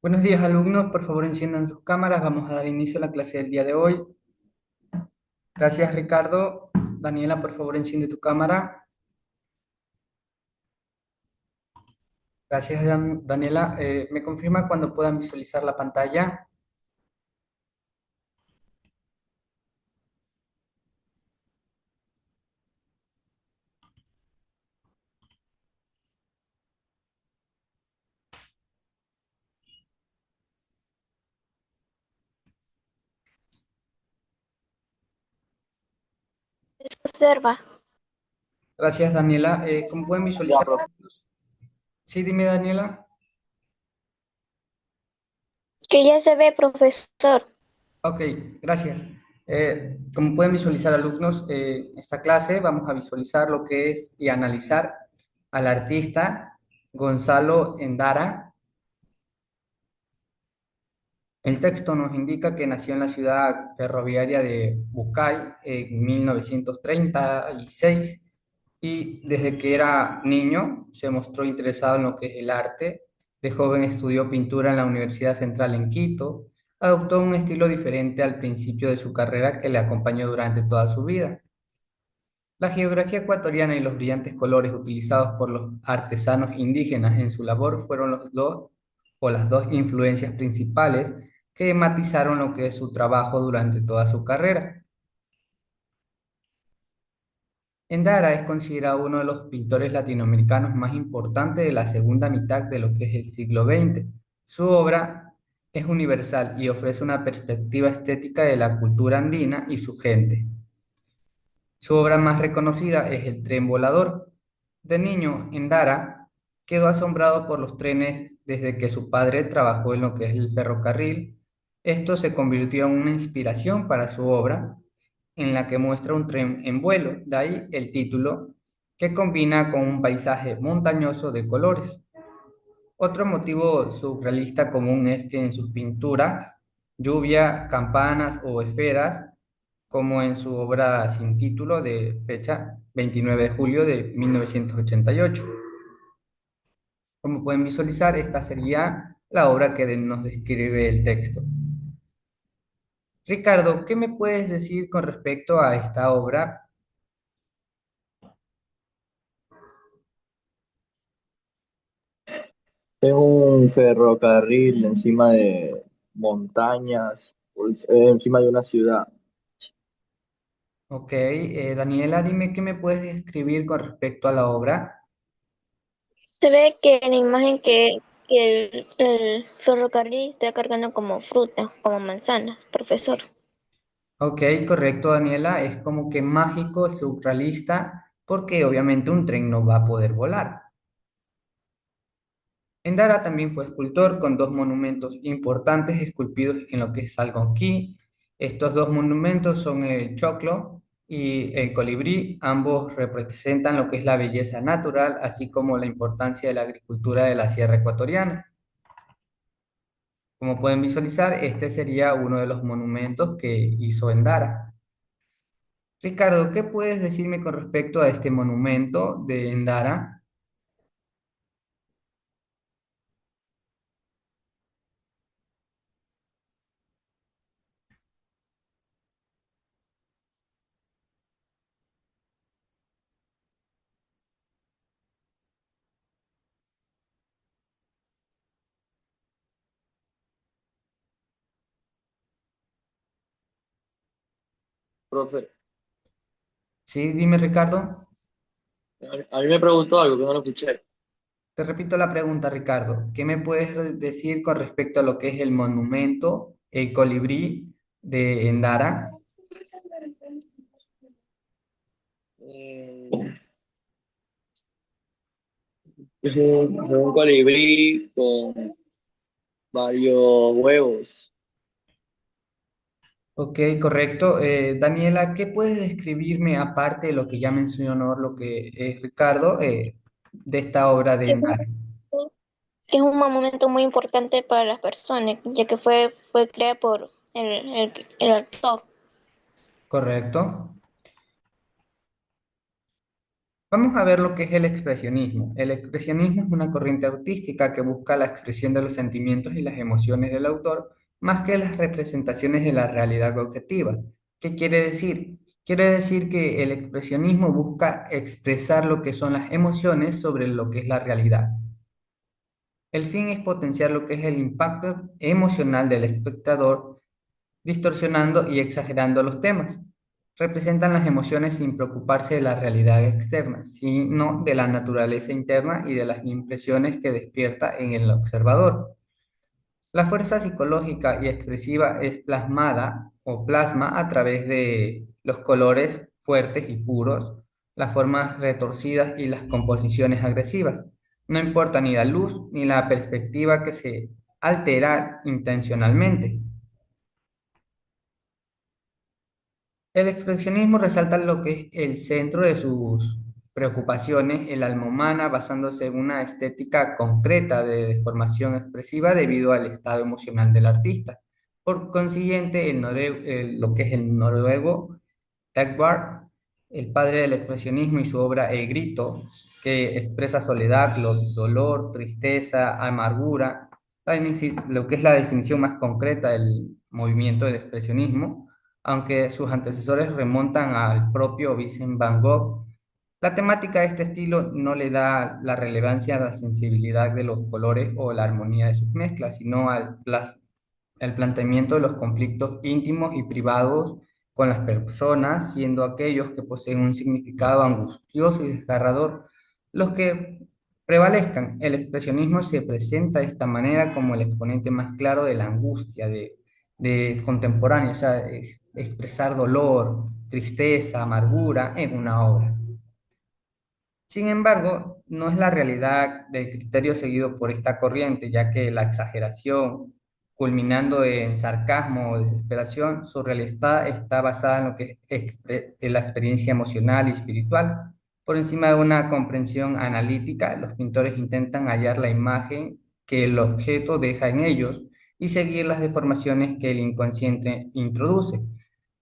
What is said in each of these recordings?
Buenos días, alumnos. Por favor, enciendan sus cámaras. Vamos a dar inicio a la clase del día de hoy. Gracias, Ricardo. Daniela, por favor, enciende tu cámara. Gracias, Daniela. ¿Me confirma cuando puedan visualizar la pantalla? Se observa Gracias, Daniela. ¿Cómo pueden Ya, visualizar? profe. Sí, dime, Daniela. que ya se ve, profesor. Ok, gracias. Como pueden visualizar, alumnos, esta clase vamos a visualizar lo que es y analizar al artista Gonzalo Endara. El texto nos indica que nació en la ciudad ferroviaria de Bucay en 1936 y desde que era niño se mostró interesado en lo que es el arte. De joven estudió pintura en la Universidad Central en Quito. Adoptó un estilo diferente al principio de su carrera que le acompañó durante toda su vida. La geografía ecuatoriana y los brillantes colores utilizados por los artesanos indígenas en su labor fueron los dos o las dos influencias principales que matizaron lo que es su trabajo durante toda su carrera. Endara es considerado uno de los pintores latinoamericanos más importantes de la segunda mitad de lo que es el siglo XX. Su obra es universal y ofrece una perspectiva estética de la cultura andina y su gente. Su obra más reconocida es El tren volador. De niño, Endara quedó asombrado por los trenes desde que su padre trabajó en lo que es el ferrocarril. Esto se convirtió en una inspiración para su obra, en la que muestra un tren en vuelo, de ahí el título, que combina con un paisaje montañoso de colores. Otro motivo surrealista común es que en sus pinturas, lluvia, campanas o esferas, como en su obra sin título de fecha 29 de julio de 1988. Como pueden visualizar, esta sería la obra que nos describe el texto. Ricardo, ¿qué me puedes decir con respecto a esta obra? Es un ferrocarril encima de montañas, encima de una ciudad. Ok, Daniela, dime qué me puedes describir con respecto a la obra. Se ve que en la imagen que el ferrocarril está cargando como fruta, como manzanas, profesor. Ok, correcto, Daniela, es como que mágico, surrealista, porque obviamente un tren no va a poder volar. Endara también fue escultor con dos monumentos importantes esculpidos en lo que es Algonquí. Estos dos monumentos son el Choclo y el Colibrí. Ambos representan lo que es la belleza natural, así como la importancia de la agricultura de la sierra ecuatoriana. Como pueden visualizar, este sería uno de los monumentos que hizo Endara. Ricardo, ¿qué puedes decirme con respecto a este monumento de Endara? Profe, Sí, dime, Ricardo. a mí me preguntó algo que no lo escuché. Te repito la pregunta, Ricardo. ¿Qué me puedes decir con respecto a lo que es el monumento, el colibrí de Endara? Mm, es un colibrí con varios huevos. Ok, correcto. Daniela, ¿qué puedes describirme aparte de lo que ya mencionó lo que es Ricardo de esta obra de Que es Endara? que es un monumento muy importante para las personas, ya que fue creado por el autor. Correcto. Vamos a ver lo que es el expresionismo. El expresionismo es una corriente artística que busca la expresión de los sentimientos y las emociones del autor más que las representaciones de la realidad objetiva. ¿Qué quiere decir? Quiere decir que el expresionismo busca expresar lo que son las emociones sobre lo que es la realidad. El fin es potenciar lo que es el impacto emocional del espectador, distorsionando y exagerando los temas. Representan las emociones sin preocuparse de la realidad externa, sino de la naturaleza interna y de las impresiones que despierta en el observador. La fuerza psicológica y expresiva es plasmada o plasma a través de los colores fuertes y puros, las formas retorcidas y las composiciones agresivas. No importa ni la luz ni la perspectiva que se altera intencionalmente. El expresionismo resalta lo que es el centro de sus preocupaciones, el alma humana, basándose en una estética concreta de deformación expresiva debido al estado emocional del artista. Por consiguiente, lo que es el noruego Edvard, el padre del expresionismo y su obra El Grito, que expresa soledad, dolor, tristeza, amargura, lo que es la definición más concreta del movimiento del expresionismo, aunque sus antecesores remontan al propio Vincent Van Gogh. La temática de este estilo no le da la relevancia a la sensibilidad de los colores o la armonía de sus mezclas, sino al planteamiento de los conflictos íntimos y privados con las personas, siendo aquellos que poseen un significado angustioso y desgarrador los que prevalezcan. El expresionismo se presenta de esta manera como el exponente más claro de la angustia de contemporáneo, o sea, expresar dolor, tristeza, amargura en una obra. Sin embargo, no es la realidad del criterio seguido por esta corriente, ya que la exageración, culminando en sarcasmo o desesperación, surrealista está basada en lo que es en la experiencia emocional y espiritual. Por encima de una comprensión analítica, los pintores intentan hallar la imagen que el objeto deja en ellos y seguir las deformaciones que el inconsciente introduce.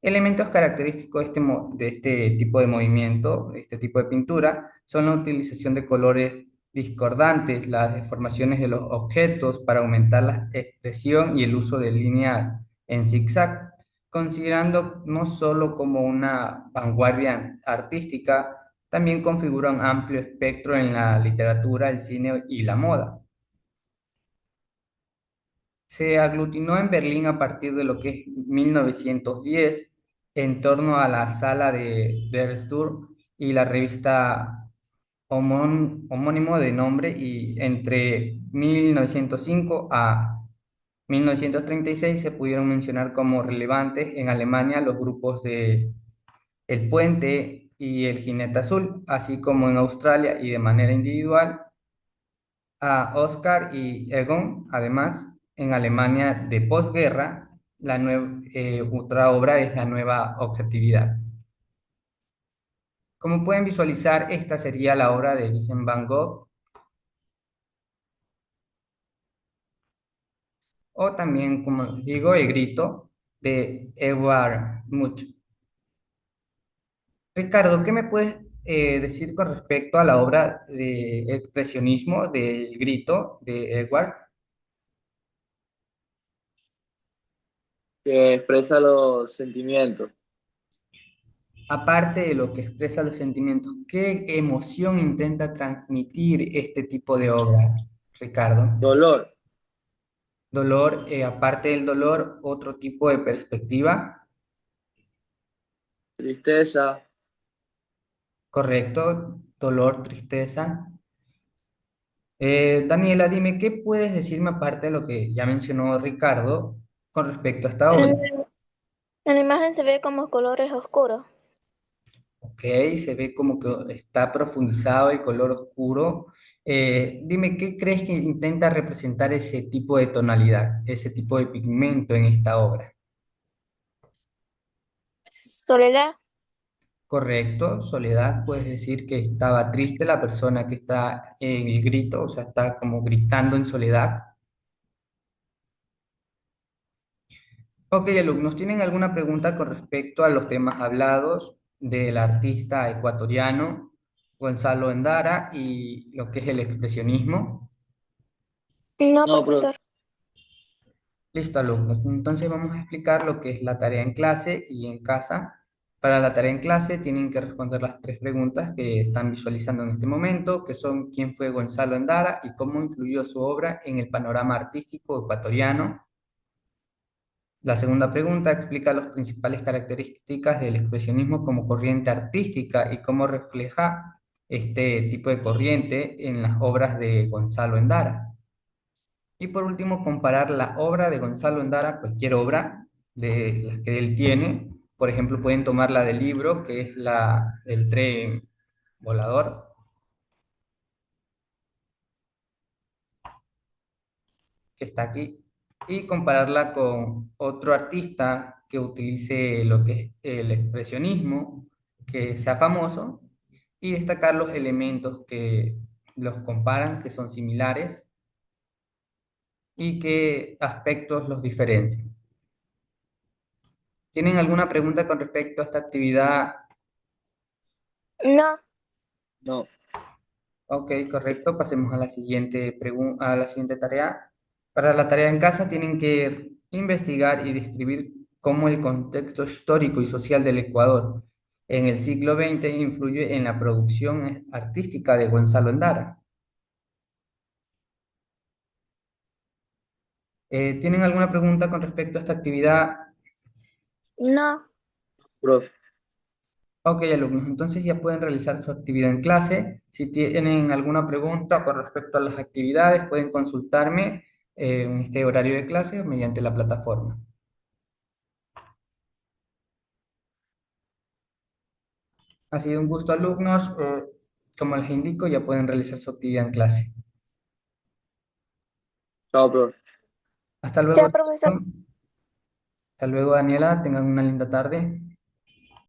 Elementos característicos de este tipo de movimiento, de este tipo de pintura, son la utilización de colores discordantes, las deformaciones de los objetos para aumentar la expresión y el uso de líneas en zigzag, considerando no solo como una vanguardia artística, también configura un amplio espectro en la literatura, el cine y la moda. Se aglutinó en Berlín a partir de lo que es 1910 en torno a la sala de Der Sturm y la revista homónimo de nombre y entre 1905 a 1936 se pudieron mencionar como relevantes en Alemania los grupos de El Puente y El Jinete Azul, así como en Australia y de manera individual a Oscar y Egon. Además, en Alemania de posguerra, otra obra es La Nueva Objetividad. Como pueden visualizar, esta sería la obra de Vincent Van Gogh, o también, como les digo, El Grito de Edvard Munch. Ricardo, ¿qué me puedes decir con respecto a la obra de expresionismo del Grito de Edward? Que expresa los sentimientos. Aparte de lo que expresa los sentimientos, ¿qué emoción intenta transmitir este tipo de obra, Ricardo? Dolor, Dolor, aparte del dolor, otro tipo de perspectiva, tristeza, ¿correcto? Dolor, tristeza. Daniela, dime, ¿qué puedes decirme aparte de lo que ya mencionó Ricardo con respecto a esta obra? En la imagen se ve como colores oscuros. Ok, se ve como que está profundizado el color oscuro. Dime, ¿qué crees que intenta representar ese tipo de tonalidad, ese tipo de pigmento en esta obra? Soledad, Correcto, Soledad, puedes decir que estaba triste la persona que está en el grito, o sea, está como gritando en soledad. Ok, alumnos, ¿tienen alguna pregunta con respecto a los temas hablados del artista ecuatoriano? Gonzalo Endara y lo que es el expresionismo. No, No, profe. profesor. Listo, alumnos. Entonces vamos a explicar lo que es la tarea en clase y en casa. Para la tarea en clase tienen que responder las tres preguntas que están visualizando en este momento, que son quién fue Gonzalo Endara y cómo influyó su obra en el panorama artístico ecuatoriano. La segunda pregunta explica las principales características del expresionismo como corriente artística y cómo refleja este tipo de corriente en las obras de Gonzalo Endara. Y por último, comparar la obra de Gonzalo Endara, cualquier obra de las que él tiene. Por ejemplo, pueden tomar la del libro, que es la del tren volador, que está aquí, y compararla con otro artista que utilice lo que es el expresionismo, que sea famoso, y destacar los elementos que los comparan, que son similares, y qué aspectos los diferencian. ¿Tienen alguna pregunta con respecto a esta actividad? No, No. Ok, correcto. Pasemos a la siguiente a la siguiente tarea. Para la tarea en casa tienen que investigar y describir cómo el contexto histórico y social del Ecuador en el siglo XX influye en la producción artística de Gonzalo Endara. ¿Tienen alguna pregunta con respecto a esta actividad? no. Profe. Ok, alumnos, entonces ya pueden realizar su actividad en clase. Si tienen alguna pregunta con respecto a las actividades, pueden consultarme en este horario de clase o mediante la plataforma. Ha sido un gusto, alumnos. Como les indico, ya pueden realizar su actividad en clase. Chao, profe. Hasta luego. Ya, profesor. Hasta luego, Daniela. Tengan una linda tarde.